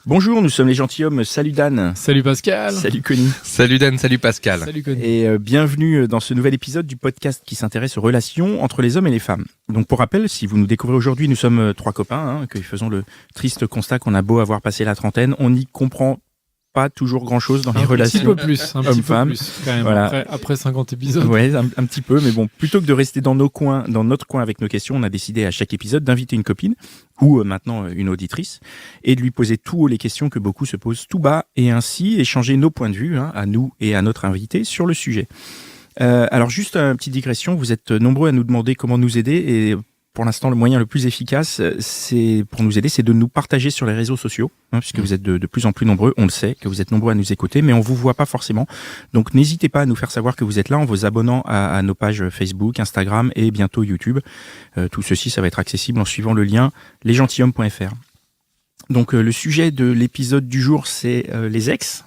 Bonjour, nous sommes les gentilshommes. Salut Dan. Salut Pascal. Salut Connie. Salut Dan, salut Pascal. Salut Connie. Et bienvenue dans ce nouvel épisode du podcast qui s'intéresse aux relations entre les hommes et les femmes. Donc pour rappel, si vous nous découvrez aujourd'hui, nous sommes trois copains qui faisons le triste constat qu'on a beau avoir passé la trentaine, on n'y comprend pas toujours grand-chose dans les relations. Un petit peu plus, quand même, voilà. après 50 épisodes. Ouais, un petit peu, mais bon, plutôt que de rester dans notre coin avec nos questions, on a décidé à chaque épisode d'inviter une copine, ou maintenant une auditrice, et de lui poser tout haut les questions que beaucoup se posent tout bas, et ainsi échanger nos points de vue, à nous et à notre invité, sur le sujet. Alors juste une petite digression, vous êtes nombreux à nous demander comment nous aider, et pour l'instant, le moyen le plus efficace, pour nous aider, c'est de nous partager sur les réseaux sociaux, puisque vous êtes de plus en plus nombreux. On le sait, que vous êtes nombreux à nous écouter, mais on vous voit pas forcément. Donc, n'hésitez pas à nous faire savoir que vous êtes là en vous abonnant à nos pages Facebook, Instagram et bientôt YouTube. Tout ceci, ça va être accessible en suivant le lien lesgentilhommes.fr. Donc, le sujet de l'épisode du jour, c'est les ex.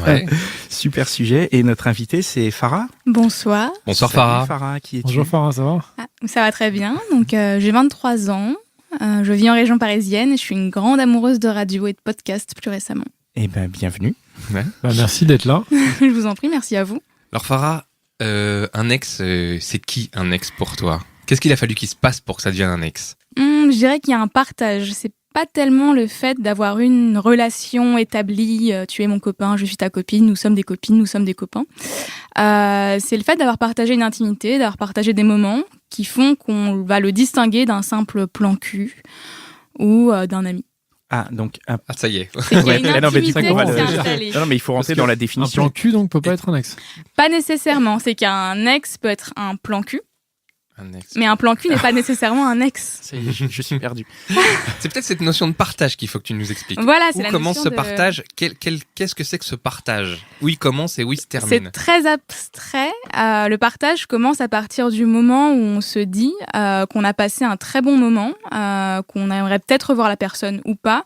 Ouais. Super sujet. Et notre invité, c'est Farah. Bonsoir. Bonsoir Salut, Farah. Farah, qui es-tu ? Bonjour Farah, ça va ? Ça va très bien. Donc, j'ai 23 ans. Je vis en région parisienne et je suis une grande amoureuse de radio et de podcast plus récemment. Eh ben, bienvenue. Bah, merci d'être là. Je vous en prie, merci à vous. Alors Farah, un ex, c'est qui un ex pour toi ? Qu'est-ce qu'il a fallu qu'il se passe pour que ça devienne un ex ? Je dirais qu'il y a un partage. C'est pas tellement le fait d'avoir une relation établie. Tu es mon copain, je suis ta copine, nous sommes des copines, nous sommes des copains. C'est le fait d'avoir partagé une intimité, d'avoir partagé des moments qui font qu'on va le distinguer d'un simple plan cul ou d'un ami. Ah, donc... Ah ça y est. C'est qu'il y a une Ouais, non, mais du intimité coup, on va qui s'est le- installée. Non, mais il faut rentrer dans la Un définition. plan cul, donc, peut pas être un ex. Pas nécessairement. C'est qu'un ex peut être un plan cul, Un ex. mais un plan cul n'est pas nécessairement un ex. Ça y est, je suis perdu. C'est peut-être cette notion de partage qu'il faut que tu nous expliques. Voilà, Où c'est la commence notion ce de... partage ? Qu'est-ce que c'est que ce partage ? Où il commence et où il se C'est termine ? très abstrait. Le partage commence à partir du moment où on se dit qu'on a passé un très bon moment, qu'on aimerait peut-être revoir la personne ou pas,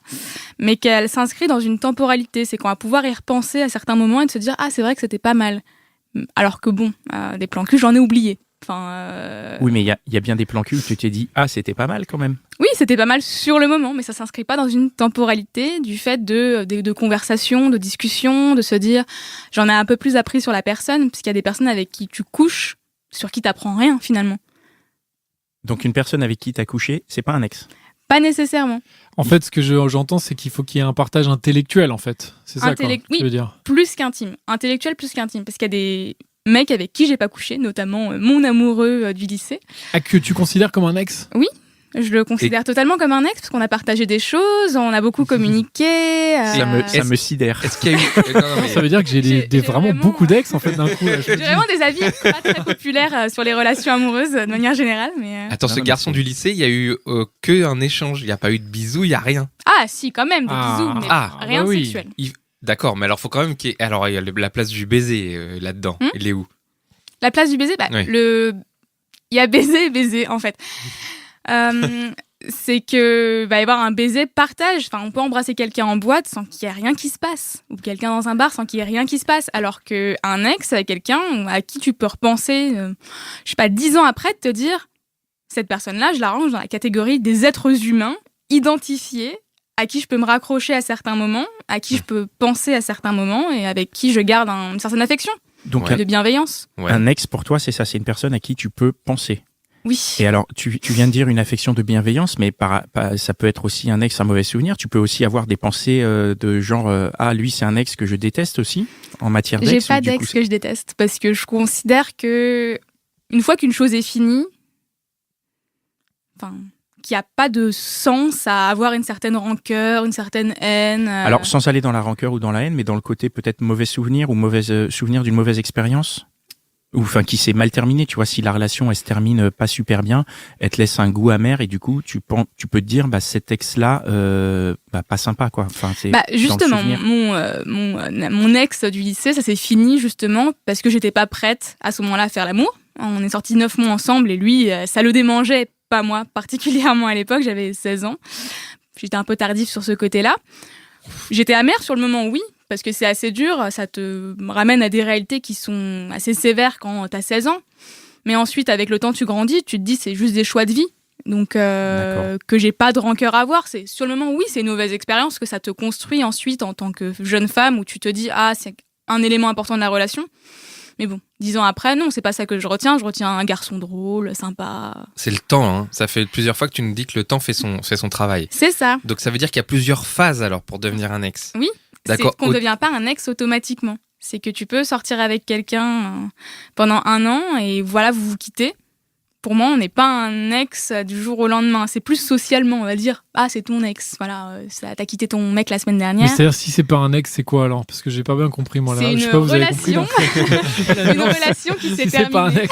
mais qu'elle s'inscrit dans une temporalité. C'est qu'on va pouvoir y repenser à certains moments et de se dire « Ah, c'est vrai que c'était pas mal ». Alors que bon, des plans cul, j'en ai oublié. Enfin, Oui, mais il y a bien des plans cul où tu t'es dit « Ah, c'était pas mal quand même Oui, c'était pas mal sur le moment, mais ça s'inscrit pas dans une temporalité du fait de conversations, de discussions, de se dire j'en ai un peu plus appris sur la personne, puisqu'il y a des personnes avec qui tu couches, sur qui t'apprends rien finalement. ». Donc une personne avec qui t'as couché, c'est pas un ex. Pas nécessairement. En fait, ce que j'entends, c'est qu'il faut qu'il y ait un partage intellectuel, en fait. C'est ça, quoi, Intellect- que tu veux dire. Plus qu'intime. Intellectuel plus qu'intime. Parce qu'il y a des mecs avec qui j'ai pas couché, notamment mon amoureux du lycée. Ah, que tu considères comme un ex ? Je le considère totalement comme un ex, parce qu'on a partagé des choses, on a beaucoup communiqué. Ça me sidère. Est-ce qu'il y a eu... non, mais- Ça veut dire que j'ai J'ai vraiment vraiment- beaucoup d'ex, en fait, d'un coup. Là, je J'ai me dis. vraiment des avis pas très populaires sur les relations amoureuses, de manière générale. Mais Attends, Non, ce mais garçon c'est- du lycée, il y a eu que un échange. Il n'y a pas eu de bisous, il n'y a rien. Ah, si, quand même, des Ah. bisous, mais Ah, rien bah oui. sexuel. D'accord, mais alors faut quand même qu'il y ait... Alors il y a la place du baiser là-dedans. Il est où ? La place du baiser, Oui. il y a baiser et baiser, en fait. C'est que va y avoir un baiser partage. Enfin, on peut embrasser quelqu'un en boîte sans qu'il y ait rien qui se passe, ou quelqu'un dans un bar sans qu'il y ait rien qui se passe. Alors que un ex avec quelqu'un à qui tu peux repenser, je sais pas, 10 ans après, de te dire cette personne-là, je la range dans la catégorie des êtres humains identifiés, à qui je peux me raccrocher à certains moments, à qui je peux penser à certains moments et avec qui je garde une certaine affection, Donc Ouais. de bienveillance. Ouais. un ex pour toi, c'est ça, c'est une personne à qui tu peux penser. Oui. Et alors, tu viens de dire une affection de bienveillance, mais ça peut être aussi un ex, un mauvais souvenir. Tu peux aussi avoir des pensées de genre ah, lui c'est un ex que je déteste aussi en matière d'ex. J'ai ou pas du coup, d'ex que je déteste parce que je considère que une fois qu'une chose est finie, enfin, qu'il n'y a pas de sens à avoir une certaine rancœur, une certaine haine. Alors, sans aller dans la rancœur ou dans la haine, mais dans le côté peut-être mauvais souvenir ou souvenir d'une mauvaise expérience, ou enfin qui s'est mal terminée. Tu vois, si la relation elle se termine pas super bien, elle te laisse un goût amer et du coup tu peux te dire bah cet ex-là pas sympa quoi. Enfin c'est Bah, dans le justement, souvenir. mon ex du lycée, ça s'est fini justement parce que j'étais pas prête à ce moment-là à faire l'amour. On est sortis 9 mois ensemble et lui, ça le démangeait, pas moi particulièrement à l'époque, j'avais 16 ans. J'étais un peu tardif sur ce côté-là. J'étais amère sur le moment, oui, parce que c'est assez dur, ça te ramène à des réalités qui sont assez sévères quand t'as 16 ans. Mais ensuite, avec le temps, tu grandis, tu te dis c'est juste des choix de vie. Donc, que j'ai pas de rancœur à avoir. C'est, sur le moment, oui, c'est une mauvaise expérience, que ça te construit ensuite en tant que jeune femme, où tu te dis, ah, c'est un élément important de la relation. Mais bon, 10 ans après, non, c'est pas ça que je retiens. Je retiens un garçon drôle, sympa. C'est le temps, hein. Ça fait plusieurs fois que tu nous dis que le temps fait son travail. C'est ça. Donc ça veut dire qu'il y a plusieurs phases alors pour devenir un ex. Oui, D'accord. c'est qu'on ne devient pas un ex automatiquement. C'est que tu peux sortir avec quelqu'un pendant 1 an et voilà, vous vous quittez. Pour moi, on n'est pas un ex du jour au lendemain. C'est plus socialement, on va dire, ah, c'est ton ex. Voilà, t'as quitté ton mec la semaine Mais dernière. c'est-à-dire, si c'est pas un ex, c'est quoi alors? Parce que j'ai pas bien compris, moi là. C'est Je sais une pas, vous avez compris, relation. Une relation qui s'est si c'est pas un terminée.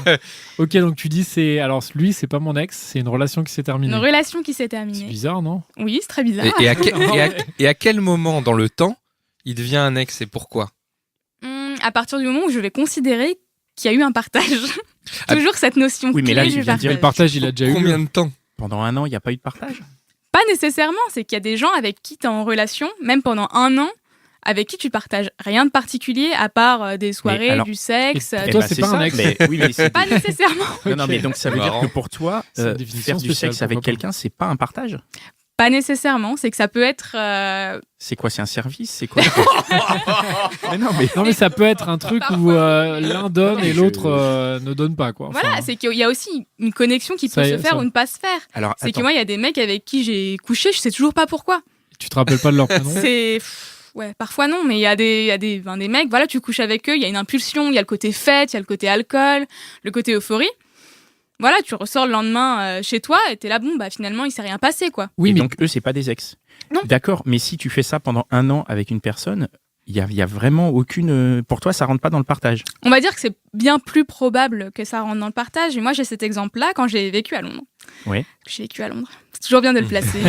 ex. Ok, donc tu dis, alors lui, c'est pas mon ex, c'est une relation qui s'est terminée. Une relation qui s'est C'est terminée. bizarre, non? Oui, c'est très bizarre. Et à quel moment dans le temps il devient un ex et pourquoi? À partir du moment où je vais considérer qu'il y a eu un partage. Toujours cette notion Oui, mais clé là, du tu viens de dire Mais le partage, il a déjà eu Combien lieu. de temps? Pendant 1 an, il n'y a pas eu de partage? Pas nécessairement, c'est qu'il y a des gens avec qui tu es en relation, même pendant 1 an, avec qui tu partages rien de particulier à part des soirées, alors- du sexe. Et toi, c'est pas un ex. Mais, oui, mais c'est Pas nécessairement. Non, mais donc ça veut dire Marrant. que pour toi, C'est une définition faire du spéciale, sexe avec pourquoi pas. quelqu'un, c'est pas un partage? Pas nécessairement, c'est que ça peut être... C'est quoi? C'est un service? C'est quoi? Mais non, mais Non, mais ça peut être un truc où Parfois, l'un donne et l'autre ne donne pas, quoi. Enfin, Voilà, c'est qu'il y a aussi une connexion qui Ça peut y se est, faire ça. ou ne pas se faire. alors, C'est que attends. moi, il y a des mecs avec qui j'ai couché, je sais toujours pas pourquoi. Tu te rappelles pas de leur prénom? Ouais, parfois non, mais il y a des mecs, voilà, tu couches avec eux, il y a une impulsion, il y a le côté fête, il y a le côté alcool, le côté euphorie. Voilà, tu ressors le lendemain chez toi et t'es là, bon, bah finalement, il s'est rien passé, quoi. Oui, Et mais donc, eux, c'est pas des ex. Non. D'accord, mais si tu fais ça pendant 1 an avec une personne, il y a vraiment aucune... Pour toi, ça rentre pas dans le partage. On va dire que c'est bien plus probable que ça rentre dans le partage. Et moi, j'ai cet exemple-là quand j'ai vécu à Londres. Ouais. J'ai vécu à Londres. C'est toujours bien de le placer.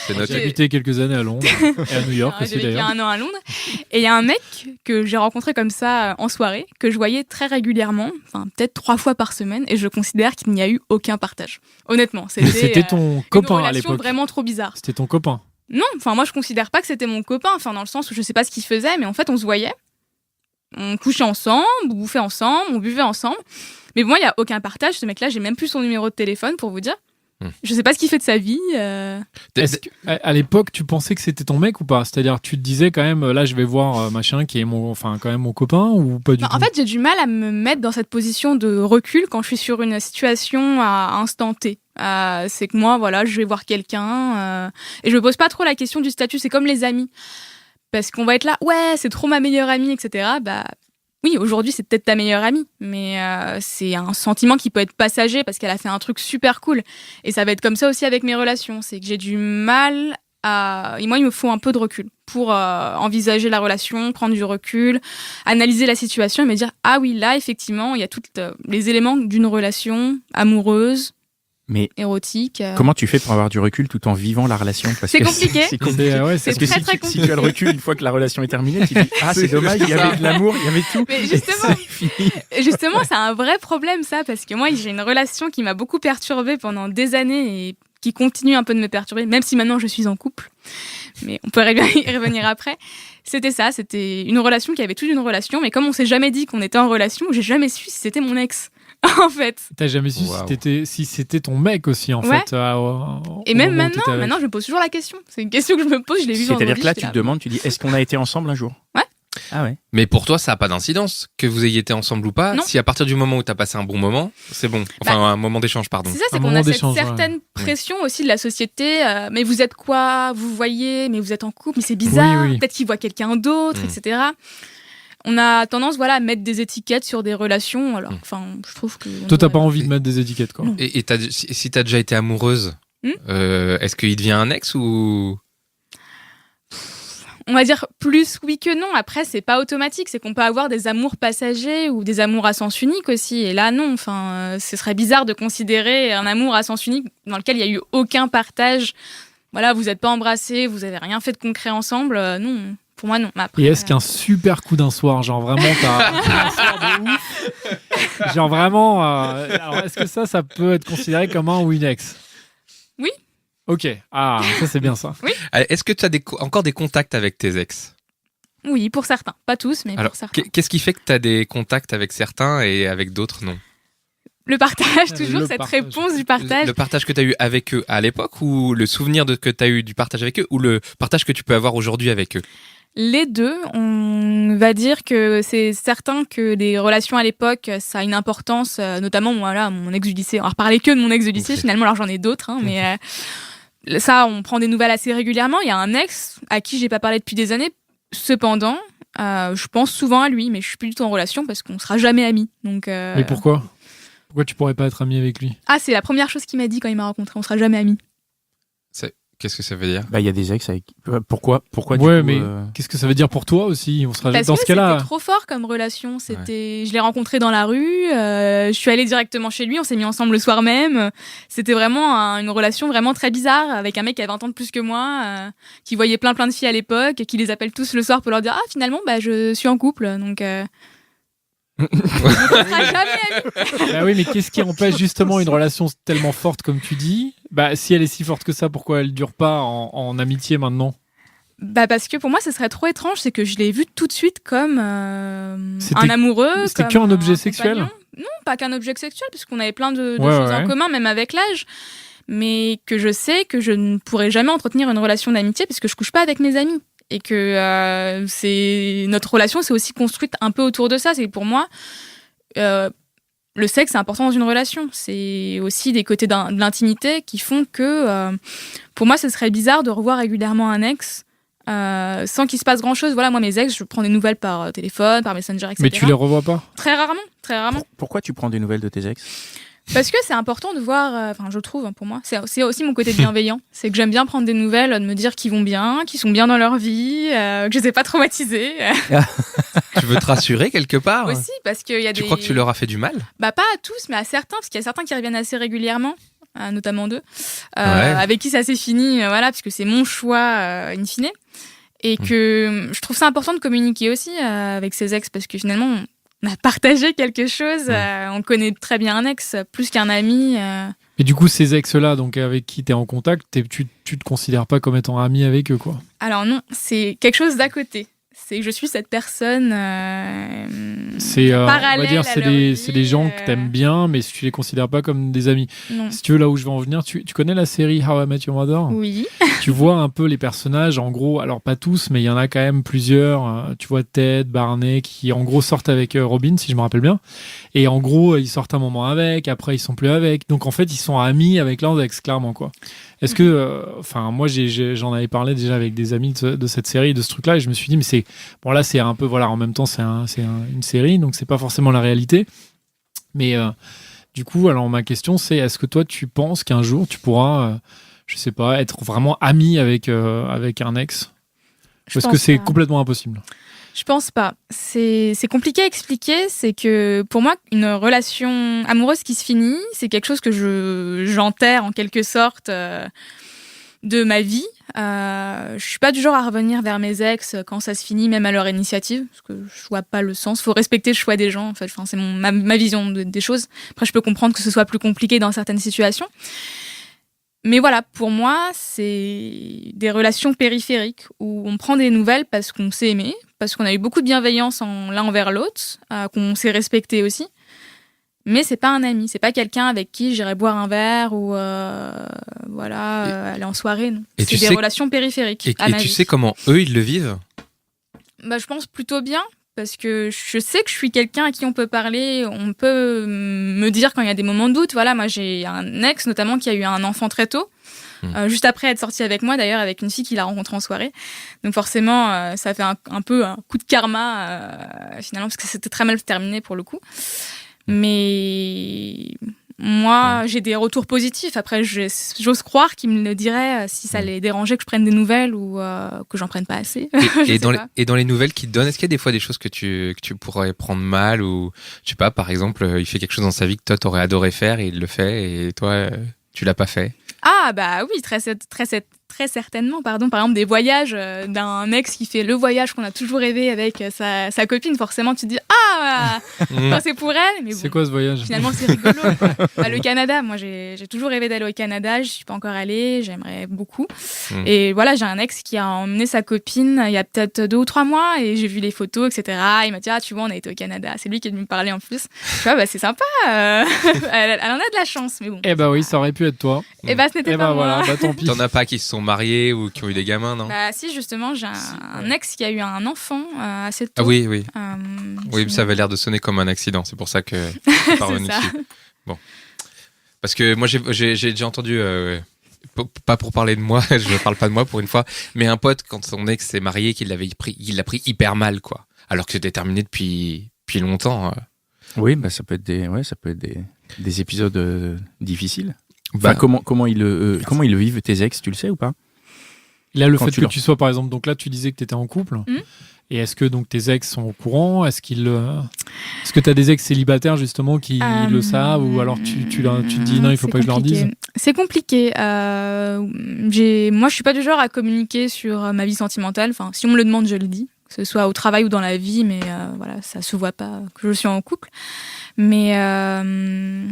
C'est j'ai noté. habité quelques années à Londres et à New York J'ai aussi vécu d'ailleurs. 1 an à Londres. Et il y a un mec que j'ai rencontré comme ça en soirée, que je voyais très régulièrement, enfin peut-être 3 fois par semaine, et je considère qu'il n'y a eu aucun partage. Honnêtement, C'était ton une copain à relation l'époque. vraiment trop bizarre. C'était ton copain. Non, enfin moi je considère pas que c'était mon copain, enfin dans le sens où je sais pas ce qu'il faisait, mais en fait on se voyait, on couchait ensemble, on bouffait ensemble, on buvait ensemble. Mais moi il y a aucun partage. Ce mec-là, j'ai même plus son numéro de téléphone pour vous dire. Je sais pas ce qu'il fait de sa vie. Est-ce que, à l'époque, tu pensais que c'était ton mec ou pas? C'est-à-dire, tu te disais quand même, là, je vais voir machin qui est quand même mon copain ou pas du Non, tout? en fait, j'ai du mal à me mettre dans cette position de recul quand je suis sur une situation à instant T. C'est que moi, voilà, je vais voir quelqu'un et je me pose pas trop la question du statut. C'est comme les amis, parce qu'on va être là, ouais, c'est trop ma meilleure amie, etc. Bah oui, aujourd'hui, c'est peut-être ta meilleure amie, mais c'est un sentiment qui peut être passager parce qu'elle a fait un truc super cool. Et ça va être comme ça aussi avec mes relations. C'est que j'ai du mal à... Et moi, il me faut un peu de recul pour envisager la relation, prendre du recul, analyser la situation et me dire, ah oui, là, effectivement, il y a tous les éléments d'une relation amoureuse, Mais érotique. comment tu fais pour avoir du recul tout en vivant la relation? Parce C'est que compliqué. C'est compliqué. Ouais, C'est Parce que très, si, très si tu as le recul une fois que la relation est terminée, tu dis ah c'est dommage, il y avait de l'amour, il y avait tout. Mais Et justement- ça, c'est fini. Justement, c'est un vrai problème, ça, parce que moi, j'ai une relation qui m'a beaucoup perturbée pendant des années et qui continue un peu de me perturber, même si maintenant je suis en couple. Mais on pourrait bien y revenir après. C'était ça, c'était une relation qui avait toute une relation, mais comme on s'est jamais dit qu'on était en relation, j'ai jamais su si c'était mon ex, en fait. T'as jamais su Waouh. si c'était ton mec aussi, en Ouais. fait. Et même maintenant, je me pose toujours la question. C'est une question que je me pose, je l'ai vue vendredi. C'est-à-dire que là, j'étais tu te demandes, tu dis est-ce qu'on a été ensemble un jour? Ouais. Ah ouais. Mais pour toi, ça n'a pas d'incidence que vous ayez été ensemble ou pas. Non. Si à partir du moment où tu as passé un bon moment, c'est bon. Enfin, un moment d'échange, pardon. C'est ça, c'est Un qu'on moment a cette d'échange, ouais. certaine pression aussi de la société. Mais vous êtes quoi? Vous voyez, mais vous êtes en couple, mais c'est bizarre. Oui, oui. Peut-être qu'il voit quelqu'un d'autre, etc. On a tendance, voilà, à mettre des étiquettes sur des relations. Alors, enfin, je trouve que. Toi, t'as pas envie de mettre des étiquettes, quoi. Non. Et si tu as déjà été amoureuse, est-ce qu'il devient un ex ou... On va dire plus oui que non. Après, c'est pas automatique. C'est qu'on peut avoir des amours passagers ou des amours à sens unique aussi. Et là, non. Enfin, ce serait bizarre de considérer un amour à sens unique dans lequel il y a eu aucun partage. Voilà, vous n'êtes pas embrassés, vous avez rien fait de concret ensemble. Non, pour moi, non. Mais après, Et est-ce qu'un super coup d'un soir, genre vraiment, t'as un soir de ouf, genre vraiment, alors est-ce que ça peut être considéré comme un ou une ex? Oui. Ok, ah, ça c'est bien ça. Est-ce que tu as encore des contacts avec tes ex? Oui, pour certains. Pas tous, mais Alors, pour certains. qu'est-ce qui fait que tu as des contacts avec certains et avec d'autres non? Le partage, toujours Le cette partage. réponse du partage. Le partage que tu as eu avec eux à l'époque ou le souvenir que tu as eu du partage avec eux ou le partage que tu peux avoir aujourd'hui avec eux? Les deux, on va dire que c'est certain que les relations à l'époque, ça a une importance, notamment voilà, mon ex du lycée. On va reparler que de mon ex du lycée, Ok. finalement, alors j'en ai d'autres, hein, mais ça, on prend des nouvelles assez régulièrement. Il y a un ex à qui j'ai pas parlé depuis des années. Cependant, je pense souvent à lui, mais je suis plus du tout en relation parce qu'on sera jamais amis. Donc, Mais pourquoi? Pourquoi tu pourrais pas être ami avec lui? Ah, c'est la première chose qu'il m'a dit quand il m'a rencontré. On sera jamais amis. Qu'est-ce que ça veut dire? Bah, il y a des ex avec. Pourquoi du Ouais, coup, mais qu'est-ce que ça veut dire pour toi aussi? On sera Parce dans que ce cas-là. c'était trop fort comme relation. Je l'ai rencontré dans la rue. Je suis allée directement chez lui. On s'est mis ensemble le soir même. C'était vraiment une relation vraiment très bizarre avec un mec qui a 20 ans de plus que moi, qui voyait plein de filles à l'époque, et qui les appelle tous le soir pour leur dire finalement je suis en couple. Donc on sera jamais amis. Bah oui, mais qu'est-ce qui empêche justement une relation tellement forte comme tu dis? Bah, si elle est si forte que ça, pourquoi elle dure pas en amitié maintenant? Bah parce que pour moi, ce serait trop étrange, c'est que je l'ai vu tout de suite comme C'était- un amoureux. c'était comme qu'un objet un sexuel? compagnon. Non, pas qu'un objet sexuel, puisqu'on avait plein de Ouais, choses ouais. en commun, même avec l'âge. Mais que je sais que je ne pourrai jamais entretenir une relation d'amitié, puisque je couche pas avec mes amis. Et que notre relation, c'est aussi construite un peu autour de ça. C'est pour moi, le sexe, c'est important dans une relation. C'est aussi des côtés de l'intimité qui font que, pour moi, ce serait bizarre de revoir régulièrement un ex sans qu'il se passe grand-chose. Voilà, moi, mes ex, je prends des nouvelles par téléphone, par Messenger, etc. Mais tu les revois pas? Très rarement, très rarement. Pourquoi tu prends des nouvelles de tes ex? Parce que c'est important de voir, je trouve, pour moi, c'est aussi mon côté bienveillant. C'est que j'aime bien prendre des nouvelles, de me dire qu'ils vont bien, qu'ils sont bien dans leur vie, que je les ai pas traumatisés. Tu veux te rassurer quelque part? Aussi, parce qu'il y a Tu des... crois que tu leur as fait du mal? Bah, pas à tous, mais à certains, parce qu'il y a certains qui reviennent assez régulièrement, notamment deux, Ouais. avec qui ça s'est fini, voilà, parce que c'est mon choix, in fine. Et que je trouve ça important de communiquer aussi avec ses ex, parce que finalement, on a partagé quelque chose, on connaît très bien un ex, plus qu'un ami. Et du coup, ces ex-là, donc avec qui tu es en contact, tu te considères pas comme étant ami avec eux, quoi? Alors non, c'est quelque chose d'à côté. C'est que je suis cette personne C'est, on va parallèle dire, à c'est leur des, vie, c'est des gens que t'aimes bien, mais tu les considères pas comme des amis. Non. Si tu veux, là où je vais en venir, tu connais la série How I Met Your Mother? Oui. Tu vois un peu les personnages, en gros, alors pas tous, mais il y en a quand même plusieurs. Tu vois Ted, Barney, qui en gros sortent avec Robin, si je me rappelle bien. Et en gros, ils sortent un moment avec, après ils sont plus avec. Donc en fait, ils sont amis avec leurs ex, clairement, quoi. Est-ce que, moi, j'en avais parlé déjà avec des amis de cette série, de ce truc-là, et je me suis dit, mais c'est, bon là, c'est un peu, voilà, en même temps, c'est une série, donc c'est pas forcément la réalité. Mais du coup, alors ma question, c'est, est-ce que toi, tu penses qu'un jour, tu pourras, je sais pas, être vraiment ami avec un ex? Je Parce que pense c'est pas. complètement impossible. Je pense pas. C'est compliqué à expliquer. C'est que pour moi, une relation amoureuse qui se finit, c'est quelque chose que j'enterre en quelque sorte de ma vie. Je suis pas du genre à revenir vers mes ex quand ça se finit, même à leur initiative, parce que je vois pas le sens. Faut respecter le choix des gens. En fait, enfin, c'est ma vision des choses. Après, je peux comprendre que ce soit plus compliqué dans certaines situations. Mais voilà, pour moi, c'est des relations périphériques où on prend des nouvelles parce qu'on s'est aimé, parce qu'on a eu beaucoup de bienveillance l'un envers l'autre, qu'on s'est respecté aussi. Mais c'est pas un ami, c'est pas quelqu'un avec qui j'irai boire un verre ou aller en soirée. Non. Et C'est tu des sais- relations périphériques. Et à ma tu vie. sais comment eux, ils le vivent? Bah, je pense plutôt bien. Parce que je sais que je suis quelqu'un à qui on peut parler, on peut me dire quand il y a des moments de doute. Voilà, moi j'ai un ex notamment qui a eu un enfant très tôt, juste après être sorti avec moi d'ailleurs, avec une fille qu'il a rencontrée en soirée. Donc forcément, ça fait un peu un coup de karma finalement, parce que c'était très mal terminé pour le coup. Mais moi, j'ai des retours positifs. Après, j'ose croire qu'ils me le diraient si ça les dérangeait que je prenne des nouvelles ou que j'en prenne pas assez. Et dans les nouvelles qu'ils te donnent, est-ce qu'il y a des fois des choses que tu pourrais prendre mal ou, je sais pas, par exemple, il fait quelque chose dans sa vie que toi, t'aurais adoré faire et il le fait et toi, tu l'as pas fait? Ah bah oui, très certainement. Par exemple, des voyages d'un ex qui fait le voyage qu'on a toujours rêvé avec sa copine. Forcément, tu te dis quand c'est pour elle. Mais C'est bon, quoi ce voyage? finalement, c'est rigolo. Bah, le Canada, moi, j'ai toujours rêvé d'aller au Canada. Je suis pas encore allée. J'aimerais beaucoup. Et voilà, j'ai un ex qui a emmené sa copine il y a peut-être 2 ou 3 mois et j'ai vu les photos, etc. Il m'a dit, tu vois, on a été au Canada. C'est lui qui est venu me parler en plus. Tu vois, c'est sympa. Elle en a de la chance, mais bon. Eh bah oui, ça aurait pu être toi. Et ce n'était pas moi. Voilà, tant pis. T'en as pas qui se sont mariés ou qui ont eu des gamins, non? Bah si, justement, j'ai un ex qui a eu un enfant assez tôt. Ah oui. Oui, je- ça avait l'air de sonner comme un accident. C'est pour ça que je suis pas revenu C'est ça. dessus. Bon. Parce que moi, j'ai déjà entendu, pas pour parler de moi, je ne parle pas de moi pour une fois, mais un pote, quand son ex s'est marié, il l'a pris hyper mal, quoi. Alors que c'était terminé depuis longtemps. Oui, bah ça peut être des épisodes difficiles. Bah, Comment ils le vivent tes ex, tu le sais ou pas? Là, le Quand fait tu que leur- tu sois, par exemple, donc là, tu disais que tu étais en couple. Et est-ce que donc tes ex sont au courant? Est-ce que tu as des ex célibataires justement qui le savent, ou alors tu te dis non, il faut pas que je leur dise? C'est compliqué. Moi, je suis pas du genre à communiquer sur ma vie sentimentale. Enfin, si on me le demande, je le dis, que ce soit au travail ou dans la vie, mais voilà, ça se voit pas que je suis en couple. Mais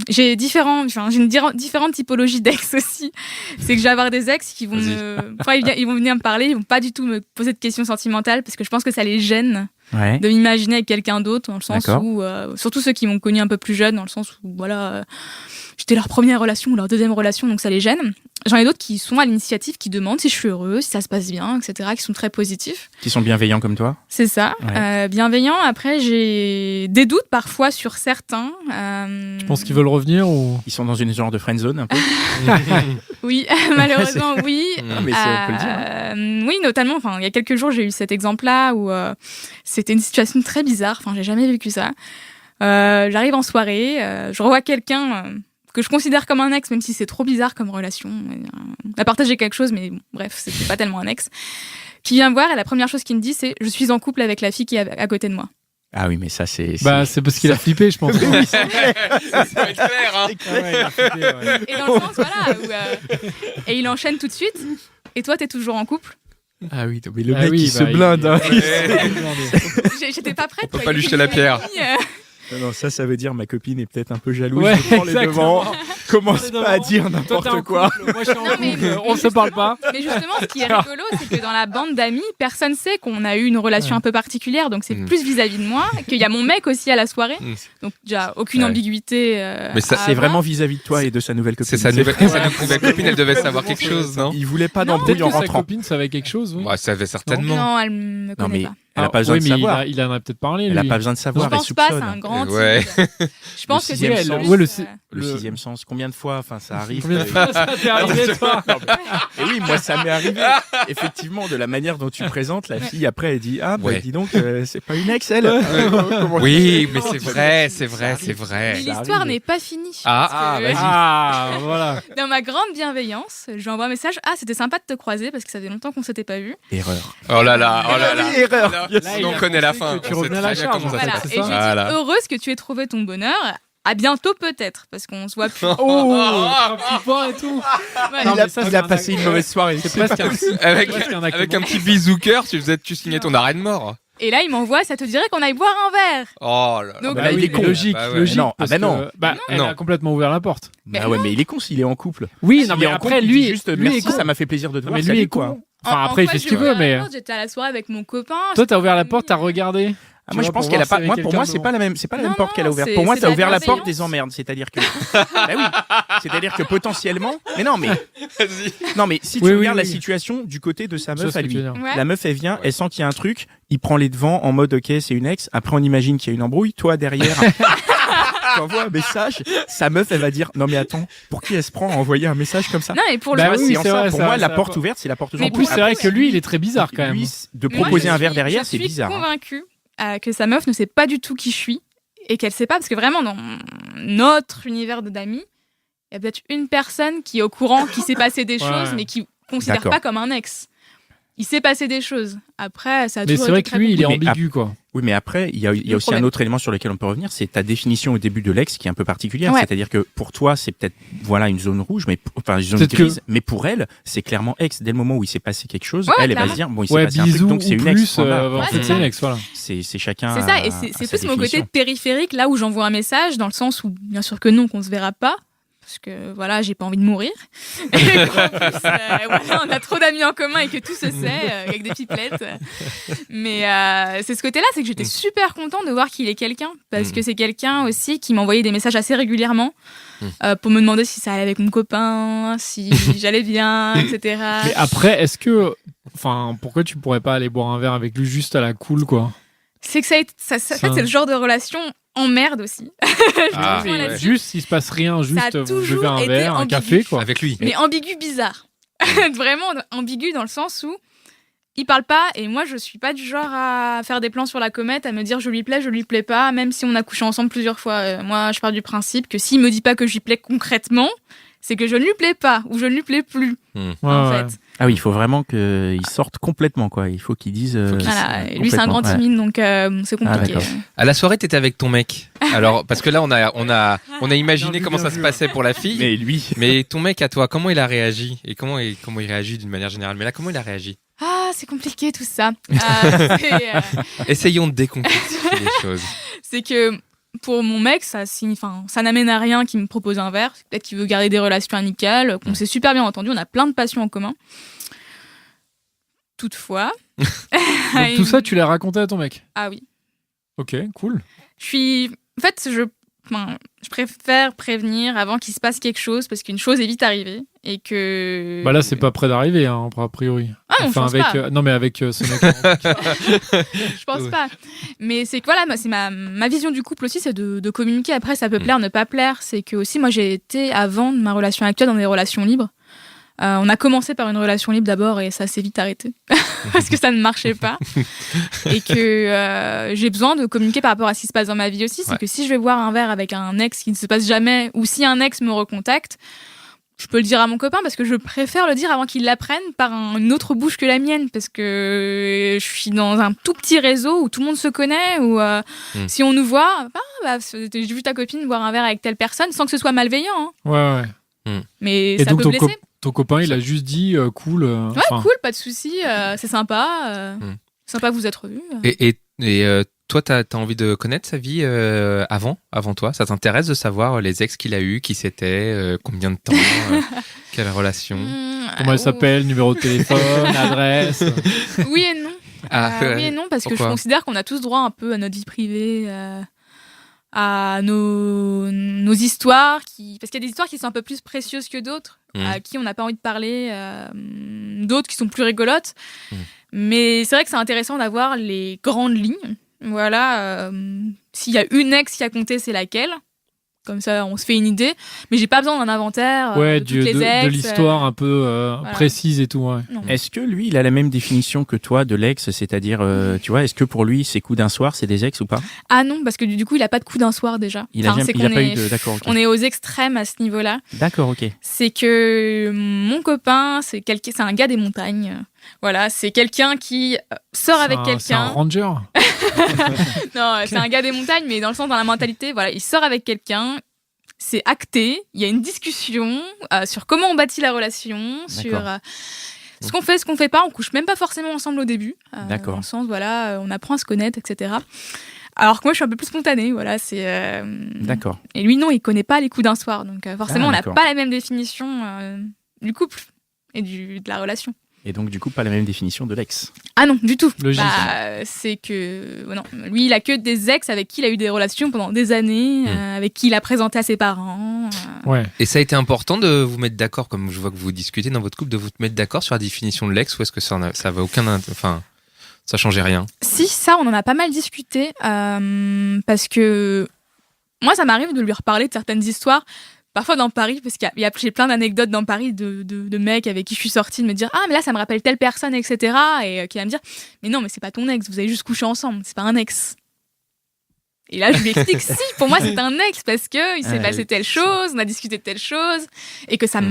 j'ai une différente typologie d'ex aussi. C'est que je vais avoir des ex qui vont ils vont venir me parler, ils vont pas du tout me poser de questions sentimentales parce que je pense que ça les gêne Ouais. de m'imaginer avec quelqu'un d'autre, dans le sens D'accord. où, surtout ceux qui m'ont connu un peu plus jeune, dans le sens où j'étais leur première relation ou leur deuxième relation, donc ça les gêne. J'en ai d'autres qui sont à l'initiative, qui demandent si je suis heureuse, si ça se passe bien, etc., qui sont très positifs. Qui sont bienveillants comme toi? C'est ça. Ouais. Bienveillant. Après, j'ai des doutes parfois sur certains. Je pense qu'ils veulent revenir ou... Ils sont dans une genre de friend zone un peu? Oui, malheureusement, oui. Non, mais on peut le dire. Oui, notamment, il y a quelques jours, j'ai eu cet exemple-là où c'était une situation très bizarre. J'ai jamais vécu ça. J'arrive en soirée, je revois quelqu'un que je considère comme un ex, même si c'est trop bizarre comme relation. On a partagé quelque chose, mais bon, bref, c'était pas tellement un ex. Qui vient me voir et la première chose qu'il me dit, c'est « Je suis en couple avec la fille qui est à côté de moi ». Ah oui, mais ça c'est. Bah, c'est parce qu'il a flippé, je pense. ça va être clair, hein. Il a flippé, ouais. Et dans le sens, voilà, et il enchaîne tout de suite. Et toi, t'es toujours en couple? Ah oui, mais le Ah mec oui, il se bah, blinde. Hein. J'étais pas prête. On peut quoi, pas il lui était jeter la fini, pierre. Non, ça veut dire ma copine est peut-être un peu jalouse. Ouais, je prends les exactement. devants. Commence Prends les pas à devants. dire Toi, t'es n'importe en quoi. couple, moi je suis en Non, mais- couple, on se parle pas. Mais justement, ce qui est rigolo, c'est que dans la bande d'amis, personne sait qu'on a eu une relation un peu particulière. Donc c'est plus vis-à-vis de moi, qu'il y a mon mec aussi à la soirée. Donc déjà, aucune Ouais. ambiguïté. Mais ça, à C'est avoir. vraiment vis-à-vis de toi et de sa nouvelle copine. C'est sa nouvelle copine, elle devait savoir quelque chose, non? Il voulait pas Non, d'embrouille Peut-être en que sa rentrant. copine savait quelque chose, oui. Ouais, ça avait certainement. Non, elle me Non, connaît mais pas. elle a pas besoin oui, de mais savoir. il en a peut-être parlé, Elle lui. a pas besoin de Je savoir. Elle pense pas, c'est un soupçonne. grand Ouais. type. Je pense que sixième c'est sens. plus, Ouais, Le sixième sens. Combien de fois, ça arrive. Combien de fois ça t'est arrivé, toi? Et oui, moi ça m'est arrivé. Effectivement, de la manière dont tu présentes la fille, après elle dit Ouais. dis donc, c'est pas une ex elle. Oui, mais c'est vrai, c'est vrai, c'est vrai. Mais Ça l'histoire arrive. n'est pas finie. Ah, Parce que vas-y. Ah, voilà. Dans ma grande bienveillance, je lui envoie un message. Ah, c'était sympa de te croiser parce que ça faisait longtemps qu'on s'était pas vu. Erreur. Oh là là, oh là là. Oui, erreur. Là, Là, il on a connaît la compris fin. que tu On sait revenais à très la bien charge, comment en ça fait, se Voilà. passe. Et je lui ai Voilà. dit heureuse que tu aies trouvé ton bonheur. À bientôt peut-être parce qu'on se voit plus. Oh, un petit point et tout. Voilà. Non, Il a, mais ça, il c'est a un passé acte- une mauvaise soirée. C'est presque un... Avec, presque un acte avec bon. un petit bisou cœur, tu signais ton arrêt de mort. Et là, il m'envoie, ça te dirait qu'on aille boire un verre. Oh là là. Donc, bah Bah là, oui, il est mais con. logique, Bah ouais. logique. Non, parce bah non. que, elle Non. a complètement ouvert la porte. Bah ouais, mais il est con s'il est en couple. Oui, S'il non, est mais en après, couple, il lui, dit juste lui merci, est con. ça m'a fait plaisir de te Non, voir. mais lui salut, est quoi. con. Enfin, après, il En fait fait, ce qu'il j'ai veut, ouvert mais... la porte, j'étais à la soirée avec mon copain. Toi, t'as ouvert la porte, t'as regardé. Ah, moi, je vois, pense pour qu'elle a voir pas. si Moi, avec pour moi, quelqu'un c'est pas la même. C'est pas la même Non, porte qu'elle a non, ouverte. c'est- Pour moi, c'est t'as de la ouvert la porte bienveillance. des emmerdes. C'est-à-dire que. Bah oui. C'est-à-dire que potentiellement. Mais non, mais. Vas-y. Non, mais si tu Oui, oui, regardes la oui. situation du côté de sa Je meuf sais à ce que lui. tu veux dire. Ouais. La meuf, elle vient, elle sent qu'il y a un truc, il prend les devants en mode ok, c'est une ex. Après, on imagine qu'il y a une embrouille. Toi, derrière, t'envoies un message. Sa meuf, elle va dire non, mais attends, pour qui elle se prend à envoyer un message comme ça? Non, et pour Bah le Tu vois, oui, c'est en c'est ça. vrai, Pour ça- moi, ça la va porte pas. ouverte, c'est la porte aux Mais embrouilles. plus, c'est vrai que lui, il est très bizarre quand même. Lui, de Mais moi, proposer je un verre suis- derrière, c'est Je suis bizarre. hein. convaincue que sa meuf ne sait pas du tout qui je suis et qu'elle sait pas parce que vraiment dans notre univers d'amis, il y a peut-être une personne qui est au courant qu'il s'est passé des Ouais. choses mais qui considère D'accord. pas comme un ex. Il s'est passé des choses. Après, ça a Mais toujours c'est vrai été que lui, très il est compliqué. ambigu, quoi. Oui, mais après, il y a aussi problème. un autre élément sur lequel on peut revenir, c'est ta définition au début de l'ex qui est un peu particulière. Ouais. C'est-à-dire que pour toi, c'est peut-être une zone rouge, enfin une zone Peut-être grise, mais pour elle, c'est clairement ex. Dès le moment où il s'est passé quelque chose, Ouais, elle va clairement. se dire, bon, il s'est Ouais, passé un truc, bisous donc c'est ou une ex. plus, point barre. en Ouais, fait, c'est c'est ça. une ex, voilà. C'est chacun. C'est ça, et à c'est sa plus mon côté définition. périphérique, là où j'envoie un message, dans le sens où, bien sûr que non, qu'on se verra pas, parce que voilà, j'ai pas envie de mourir. Et qu'en plus, voilà, on a trop d'amis en commun et que tout se sait, avec des pipelettes. Mais c'est ce côté-là, c'est que j'étais super contente de voir qu'il est quelqu'un, parce que c'est quelqu'un aussi qui m'envoyait des messages assez régulièrement pour me demander si ça allait avec mon copain, si j'allais bien, etc. Mais après, est-ce que. Enfin, pourquoi tu pourrais pas aller boire un verre avec lui juste à la cool, quoi? C'est que en fait, c'est le genre de relation emmerde aussi. Ah, rejoins ouais. là-dessus. Juste, s'il se passe rien, juste a vous toujours buvez un été verre, un ambigu. café, quoi. Avec lui. Mais ambigu bizarre. Vraiment ambigu dans le sens où il parle pas et moi je suis pas du genre à faire des plans sur la comète, à me dire je lui plais pas, même si on a couché ensemble plusieurs fois. Moi je pars du principe que s'il me dit pas que j'y plais concrètement, c'est que je ne lui plais pas ou je ne lui plais plus en Ouais, fait. Ah oui, il faut vraiment qu'il sorte complètement, quoi. Il faut qu'il dise. Voilà. Et lui c'est un grand timide donc c'est compliqué. d'accord. À la soirée, t'étais avec ton mec. Alors, parce que là, on a imaginé comment ça se passait pour la fille. Mais lui. Mais ton mec à toi, comment il a réagi? Et comment il réagit d'une manière générale? Mais là, comment il a réagi? Ah c'est compliqué tout ça. Essayons de décompliquer les choses. C'est que pour mon mec, ça n'amène à rien qu'il me propose un verre. Peut-être qu'il veut garder des relations amicales, qu'on s'est super bien entendu. On a plein de passions en commun. Toutefois. Donc, tout ça, tu l'as raconté à ton mec? Ah oui. Ok, cool. En fait, je préfère prévenir avant qu'il se passe quelque chose parce qu'une chose est vite arrivée et que. Bah là, c'est pas près d'arriver, hein, a priori. Ah non, je pense avec, pas. non, mais avec ce mec. Je pense pas. Mais c'est que voilà, c'est ma vision du couple aussi, c'est de communiquer. Après, ça peut plaire, ne pas plaire. C'est que aussi, moi, j'ai été avant de ma relation actuelle dans des relations libres. On a commencé par une relation libre d'abord et ça s'est vite arrêté parce que ça ne marchait pas et que j'ai besoin de communiquer par rapport à ce qui se passe dans ma vie aussi. C'est que si je vais boire un verre avec un ex qui ne se passe jamais ou si un ex me recontacte, je peux le dire à mon copain parce que je préfère le dire avant qu'il l'apprenne par une autre bouche que la mienne parce que je suis dans un tout petit réseau où tout le monde se connaît ou si on nous voit, j'ai vu ta copine boire un verre avec telle personne sans que ce soit malveillant. Hein. Ouais. Mais Et ça donc, peut blesser. ton copain, il a juste dit cool. Ouais, cool, pas de souci, c'est sympa. Sympa que vous êtes revus. Et toi, t'as envie de connaître sa vie avant toi? Ça t'intéresse de savoir les ex qu'il a eu, qui c'était, combien de temps, quelle relation? Comment elle s'appelle, numéro de téléphone, adresse. Oui et non. Ouais. Oui et non, parce que Pourquoi je considère qu'on a tous droit un peu à notre vie privée, à nos histoires, parce qu'il y a des histoires qui sont un peu plus précieuses que d'autres, à qui on n'a pas envie de parler, d'autres qui sont plus rigolotes. Mais c'est vrai que c'est intéressant d'avoir les grandes lignes. Voilà, s'il y a une ex qui a compté, c'est laquelle. Comme ça, on se fait une idée. Mais j'ai pas besoin d'un inventaire Ouais, de toutes les ex. de l'histoire un peu précise et tout. Ouais. Non. Est-ce que lui, il a la même définition que toi de l'ex, c'est-à-dire, tu vois, est-ce que pour lui, ces coups d'un soir, c'est des ex ou pas? Ah non, parce que du coup, il a pas de coup d'un soir déjà. Il a, Enfin, c'est il a qu'on pas est- eu de. D'accord, ok. On est aux extrêmes à ce niveau-là. D'accord, ok. C'est que mon copain, c'est un gars des montagnes. Voilà, c'est quelqu'un qui sort avec C'est un quelqu'un. ranger. Non, c'est un gars des montagnes, mais dans le sens, dans la mentalité, voilà, il sort avec quelqu'un. C'est acté, il y a une discussion sur comment on bâtit la relation, sur ce qu'on fait, ce qu'on fait pas. On couche même pas forcément ensemble au début. D'accord. Dans le sens, voilà, on apprend à se connaître, etc. Alors que moi, je suis un peu plus spontanée, voilà. D'accord. Et lui, non, il connaît pas les coups d'un soir. Donc forcément, on n'a d'accord. pas la même définition du couple et de la relation. Et donc, du coup, pas la même définition de l'ex. Ah non, du tout. Logique. C'est que non, lui, il a que des ex avec qui il a eu des relations pendant des années, avec qui il a présenté à ses parents. Ouais. Et ça a été important de vous mettre d'accord, comme je vois que vous discutez dans votre couple, de vous mettre d'accord sur la définition de l'ex, ou est-ce que ça va enfin, ça changeait rien? Si, ça, on en a pas mal discuté, parce que moi, ça m'arrive de lui reparler de certaines histoires, parfois dans Paris, parce j'ai plein d'anecdotes dans Paris de mecs avec qui je suis sortie, de me dire « Ah, mais là, ça me rappelle telle personne, etc. » Et qui va me dire « Mais non, mais c'est pas ton ex, vous avez juste couché ensemble, c'est pas un ex. » Et là, je lui explique, si, pour moi, c'est un ex, parce que il s'est passé telle chose, on a discuté de telle chose, et que ça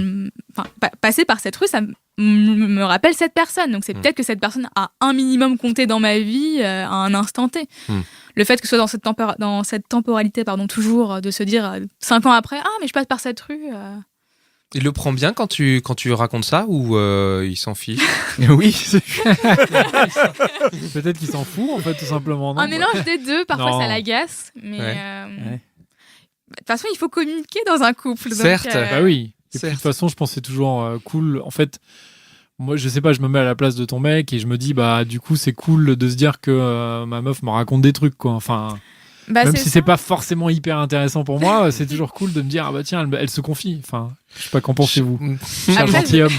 passer par cette rue, ça me rappelle cette personne. Donc, c'est peut-être que cette personne a un minimum compté dans ma vie à un instant T. Le fait que ce soit dans cette temporalité, toujours de se dire 5 ans après, mais je passe par cette rue. Il le prend bien quand tu racontes ça ou il s'en fiche? Oui. Peut-être qu'il s'en fout, en fait, tout simplement. Non, un mélange des deux, parfois Non. ça l'agace, mais Ouais. de toute façon, il faut communiquer dans un couple. Donc, Certes. Bah oui. Et puis, de Certes. toute façon, je pense que c'est toujours cool. En fait, moi, je sais pas, je me mets à la place de ton mec et je me dis, bah, du coup, c'est cool de se dire que ma meuf me raconte des trucs, quoi. Enfin, même si c'est pas forcément hyper intéressant pour moi, c'est toujours cool de me dire, ah bah tiens, elle se confie. Enfin, je sais pas, qu'en pensez-vous? C'est un Après, gentilhomme.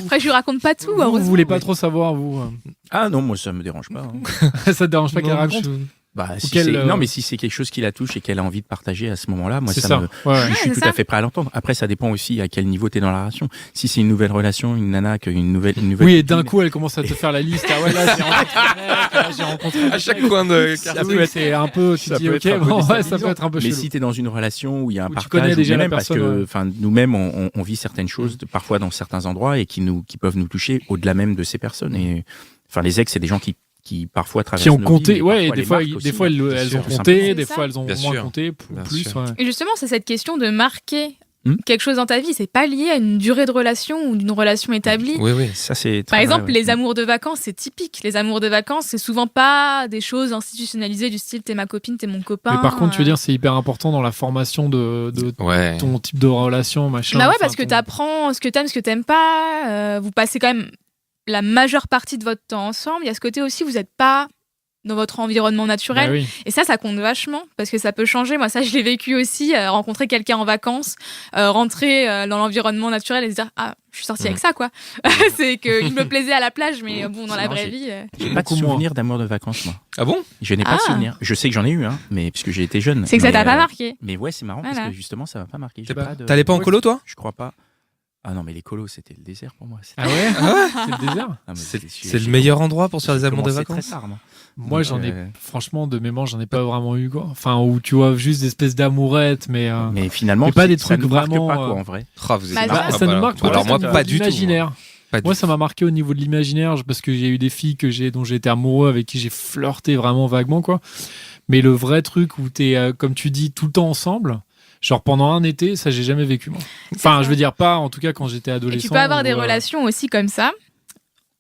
Après, je lui raconte pas tout. Vous voulez pas trop savoir, vous? Ah non, moi ça me dérange pas. Hein. Ça te dérange pas qu'elle raconte? Bah, si quelle, c'est- Non, mais si c'est quelque chose qui la touche et qu'elle a envie de partager à ce moment-là, moi C'est ça ça. me... Ouais. Je suis c'est tout ça. à fait prêt à l'entendre. Après, ça dépend aussi à quel niveau t'es dans la relation. Si c'est une nouvelle relation, une nana, une nouvelle. Oui, et d'un coup, elle commence à te faire la liste. Ah ouais, là, j'ai rencontré un mec, là, j'ai rencontré À chaque coin de Ça quartier. peut être c'est un peu, tu ça te dis, peut ok, être un peu bon, ouais, ça déstabilisant. peut être un peu Mais chelou. si t'es dans une relation où il y a un Où tu partage, connais déjà ou la même parce personne, que, ouais. enfin, nous-mêmes, on vit certaines choses, parfois dans certains endroits, et qui peuvent nous toucher au-delà même de ces personnes. Et, enfin, les ex, c'est des gens qui parfois traversent Qui ont nos compté, vies, mais ouais, et parfois des les fois, marquent des aussi, fois, hein, elles bien ont sûr, tout compté, simplement. des C'est fois, ça. elles ont Bien moins sûr. compté, Bien plus, sûr. ouais. Et justement, c'est cette question de marquer Hmm. quelque chose dans ta vie. C'est pas lié à une durée de relation ou d'une relation établie. Oui, oui. Ça, c'est Par très exemple, vrai, ouais. les amours de vacances, c'est typique. Les amours de vacances, c'est souvent pas des choses institutionnalisées du style t'es ma copine, t'es mon copain. Mais par contre, tu veux dire, c'est hyper important dans la formation de Ouais. ton type de relation, machin. Bah ouais, enfin, parce que ton- t'apprends ce que t'aimes pas. Vous passez quand même la majeure partie de votre temps ensemble. Il y a ce côté aussi, vous n'êtes pas dans votre environnement naturel. Bah oui. Et ça compte vachement parce que ça peut changer. Moi, ça, je l'ai vécu aussi. Rencontrer quelqu'un en vacances, rentrer dans l'environnement naturel et se dire je suis sortie avec ça, quoi. C'est qu'il me plaisait à la plage, mais bon, dans la Non, vraie vie. J'ai pas de Beaucoup moins. souvenir d'amour de vacances, moi. Ah bon? Je n'ai pas de Ah. souvenir. Je sais que j'en ai eu, hein, mais puisque j'ai été jeune. C'est que ça Mais, t'a pas marqué. Mais ouais, c'est marrant Voilà. parce que justement, ça m'a pas marqué. J'ai pas de- T'allais pas en Ouais, colo, toi? Je crois pas. Ah non, mais les colos, c'était le désert pour moi. C'était- Ah ouais? C'est le désert? Ah, mais C'est le meilleur endroit pour se faire des j'ai amours de commencé vacances. très tard, moi. Moi, Donc, j'en ai, franchement, de mémoire, j'en ai pas vraiment eu, quoi. Enfin, où tu vois juste des espèces d'amourettes, mais. Mais finalement, Et pas des ça trucs nous marque vraiment, pas, quoi, en vrai. Ah, vous êtes Bah, marrant. ça nous marque, toi, Alors c'est moi, au niveau pas de du tout. l'imaginaire. Pas du Moi, tout. ça m'a marqué au niveau de l'imaginaire, parce que j'ai eu des filles dont j'ai été amoureux, avec qui j'ai flirté vraiment vaguement, quoi. Mais le vrai truc où t'es, comme tu dis, tout le temps ensemble, genre pendant un été, ça, j'ai jamais vécu, moi. Enfin, ça. je veux dire, pas, en tout cas, quand j'étais Et adolescent. tu peux avoir ou, des relations aussi comme ça,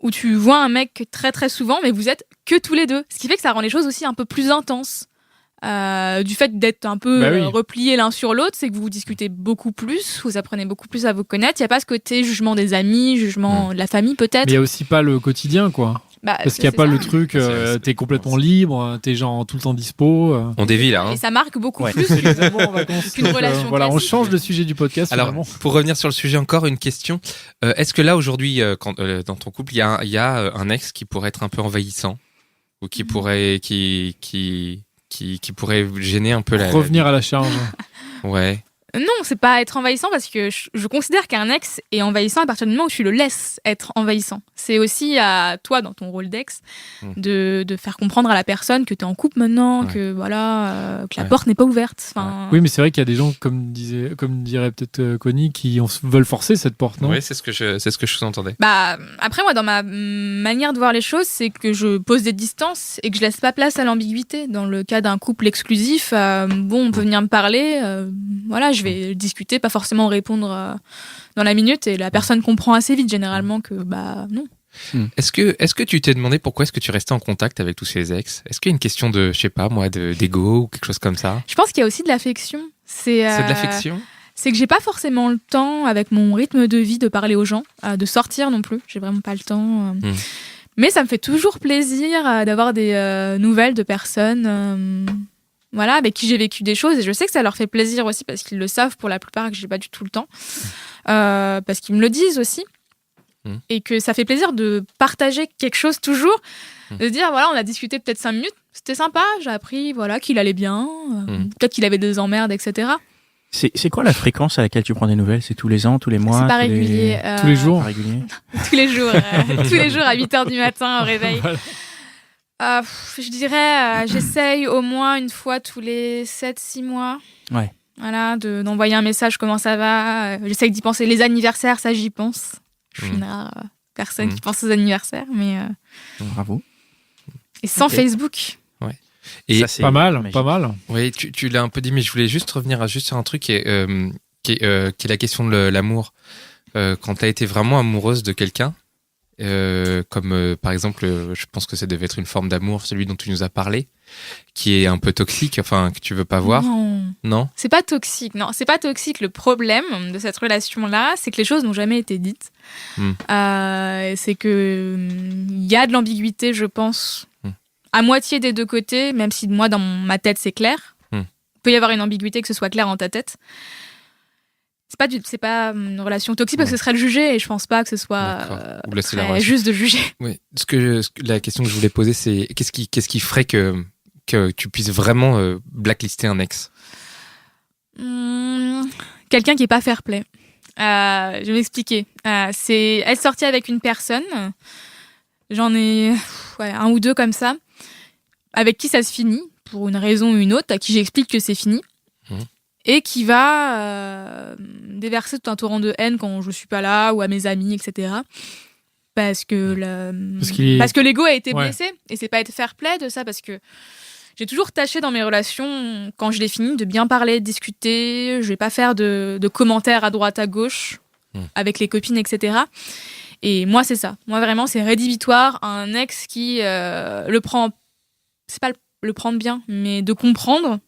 où tu vois un mec très très souvent, mais vous êtes que tous les deux. Ce qui fait que ça rend les choses aussi un peu plus intenses. Du fait d'être un peu Bah oui. repliés l'un sur l'autre, c'est que vous discutez beaucoup plus, vous apprenez beaucoup plus à vous connaître. Il n'y a pas ce côté jugement des amis, jugement de la famille peut-être. Mais il y a aussi pas le quotidien, quoi. Bah, Parce qu'il n'y a c'est pas ça. le truc, t'es complètement libre, t'es genre tout le temps dispo. On dévie là. Hein. Et ça marque beaucoup Ouais. plus. C'est les amours en vacances. Qu'une Donc, relation voilà, on classique. change de sujet du podcast. Alors, finalement. pour revenir sur le sujet, encore une question. Est-ce que là, aujourd'hui, dans ton couple, il y a un ex qui pourrait être un peu envahissant ou qui pourrait, qui pourrait gêner un peu la. Revenir à la charge. Ouais. Non, c'est pas être envahissant parce que je considère qu'un ex est envahissant à partir du moment où tu le laisses être envahissant. C'est aussi à toi, dans ton rôle d'ex, de faire comprendre à la personne que tu es en couple maintenant, Ouais. que voilà, que la Ouais. porte n'est pas ouverte. Enfin, Oui, mais c'est vrai qu'il y a des gens, comme dirait peut-être Connie, qui veulent forcer cette porte, non? Oui, c'est ce que je sous-entendais. Bah, après, moi, dans ma manière de voir les choses, c'est que je pose des distances et que je laisse pas place à l'ambiguïté. Dans le cas d'un couple exclusif, bon, on peut venir me parler, voilà, je vais discuter, pas forcément répondre dans la minute, et la personne comprend assez vite, généralement, que bah non. Est-ce que tu t'es demandé pourquoi est-ce que tu restais en contact avec tous ces ex? Est-ce qu'il y a une question de, je sais pas moi, d'ego ou quelque chose comme ça? Je pense qu'il y a aussi de l'affection. C'est de l'affection? C'est que j'ai pas forcément le temps, avec mon rythme de vie, de parler aux gens, de sortir non plus. J'ai vraiment pas le temps. Mais ça me fait toujours plaisir d'avoir des nouvelles de personnes voilà, avec qui j'ai vécu des choses. Et je sais que ça leur fait plaisir aussi parce qu'ils le savent pour la plupart et que j'ai pas du tout le temps. Parce qu'ils me le disent aussi. Et que ça fait plaisir de partager quelque chose toujours. De dire, voilà, on a discuté peut-être 5 minutes. C'était sympa. J'ai appris voilà, qu'il allait bien. Peut-être qu'il avait des emmerdes, etc. C'est quoi la fréquence à laquelle tu prends des nouvelles? C'est tous les ans, tous les mois? C'est pas tous les- régulier. Tous les jours. Pas régulier. Tous les jours. Tous les jours à 8h du matin au réveil. Voilà. Je dirais, j'essaye au moins une fois tous les 7-6 mois. Ouais. Voilà, d'envoyer un message, comment ça va. J'essaye d'y penser. Les anniversaires, ça, j'y pense. Je suis une rare personne qui pense aux anniversaires, mais... Bravo. Et sans Ok. Facebook. Et Ça, c'est Pas mal, magique. pas mal. oui, tu l'as un peu dit, mais je voulais juste revenir juste sur un truc qui est la question de l'amour. Quand tu as été vraiment amoureuse de quelqu'un, comme par exemple, je pense que ça devait être une forme d'amour, celui dont tu nous as parlé, qui est un peu toxique, enfin, que tu veux pas voir. Non. Non? C'est pas toxique. Non, c'est pas toxique. Le problème de cette relation-là, c'est que les choses n'ont jamais été dites. C'est que il y a de l'ambiguïté, je pense, à moitié des deux côtés, même si moi, dans ma tête, c'est clair. Il peut y avoir une ambiguïté, que ce soit clair dans ta tête. C'est pas une relation toxique parce que ce serait le juger et je pense pas que ce soit Ou laisser la très relation. juste de juger. Oui. La question que je voulais poser, c'est qu'est-ce qui ferait que tu puisses vraiment blacklister un ex? Quelqu'un qui est pas fair-play. Je vais m'expliquer. C'est être sorti avec une personne. J'en ai un ou deux comme ça, avec qui ça se finit pour une raison ou une autre, à qui j'explique que c'est fini. Et qui va déverser tout un torrent de haine quand je suis pas là ou à mes amis, etc. Parce que l'ego a été blessé et c'est pas être fair play de ça parce que j'ai toujours tâché dans mes relations quand je l'ai fini de bien parler, de discuter. Je vais pas faire de commentaires à droite à gauche avec les copines, etc. Et moi c'est ça. Moi vraiment c'est rédhibitoire un ex qui le prend. C'est pas le prendre bien, mais de comprendre.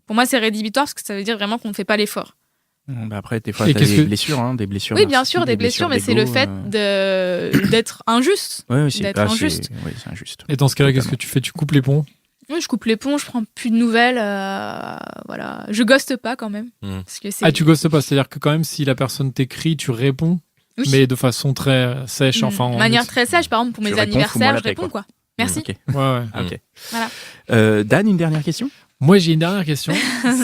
Pour moi, c'est rédhibitoire parce que ça veut dire vraiment qu'on ne fait pas l'effort. Après, des fois, t'as des blessures, des blessures. Oui, bien sûr, des blessures, mais c'est le fait d'être injuste. Oui, d'être injuste. Oui, c'est injuste. Et dans ce cas-là, qu'est-ce que tu fais? Tu coupes les ponts? Oui, je coupe les ponts, je prends plus de nouvelles. Voilà. Je ghoste pas quand même. Parce que tu ghostes pas, c'est-à-dire que quand même, si la personne t'écrit, tu réponds, mais de façon très sèche. Enfin, de manière très sèche, par exemple, pour mes anniversaires, je réponds quoi. Merci. Okay. Ouais. Ok. Voilà. Dan, une dernière question? Moi, j'ai une dernière question.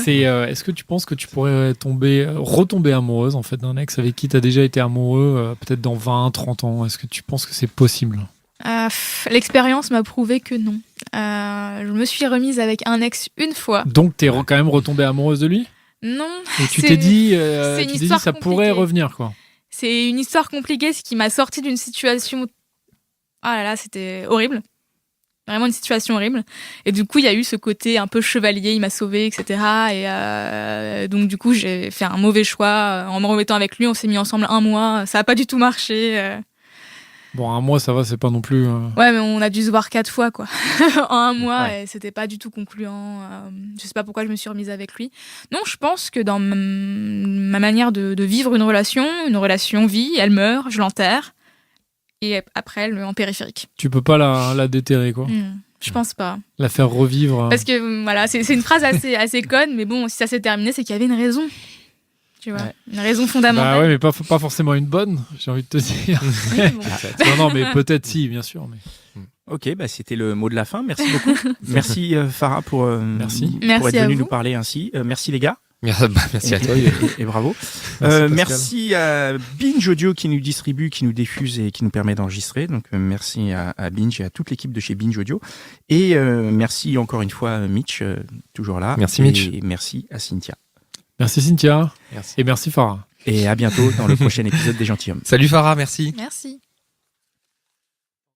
C'est est-ce que tu penses que tu pourrais retomber amoureuse en fait d'un ex avec qui tu as déjà été amoureux, peut-être dans 20, 30 ans? Est-ce que tu penses que c'est possible? L'expérience m'a prouvé que non. Je me suis remise avec un ex une fois. Donc, t'es quand même retombée amoureuse de lui? Non. Et tu t'es dit, ça compliquée. pourrait revenir, quoi. C'est une histoire compliquée, ce qui m'a sorti d'une situation. Ah là là, c'était horrible. Vraiment une situation horrible. Et du coup, il y a eu ce côté un peu chevalier, il m'a sauvée, etc. Et donc, du coup, j'ai fait un mauvais choix. En me remettant avec lui, on s'est mis ensemble 1 mois. Ça n'a pas du tout marché. Bon, 1 mois, ça va, c'est pas non plus... Ouais, mais on a dû se voir 4 fois, quoi. En 1 mois, et c'était pas du tout concluant. Je sais pas pourquoi je me suis remise avec lui. Non, je pense que dans ma manière de vivre une relation vit, elle meurt, je l'enterre. Et après, elle en périphérique. Tu peux pas la déterrer, quoi. Je pense pas. La faire revivre. Parce que, voilà, c'est une phrase assez conne, mais bon, si ça s'est terminé, c'est qu'il y avait une raison. Tu vois, une raison fondamentale. Bah ouais, mais pas forcément une bonne, j'ai envie de te dire. Non, mais peut-être si, bien sûr. Mais... Ok, c'était le mot de la fin. Merci beaucoup. Merci Farah pour être venue nous parler ainsi. Merci les gars. Merci à toi et bravo. Merci à Binge Audio qui nous distribue, qui nous diffuse et qui nous permet d'enregistrer. Donc merci à Binge et à toute l'équipe de chez Binge Audio. Et merci encore une fois Mitch, toujours là. Merci Mitch. Et merci à Cynthia. Merci Cynthia. Merci. Et merci Farah. Et à bientôt dans le prochain épisode des Gentilshommes. Salut Farah, merci. Merci.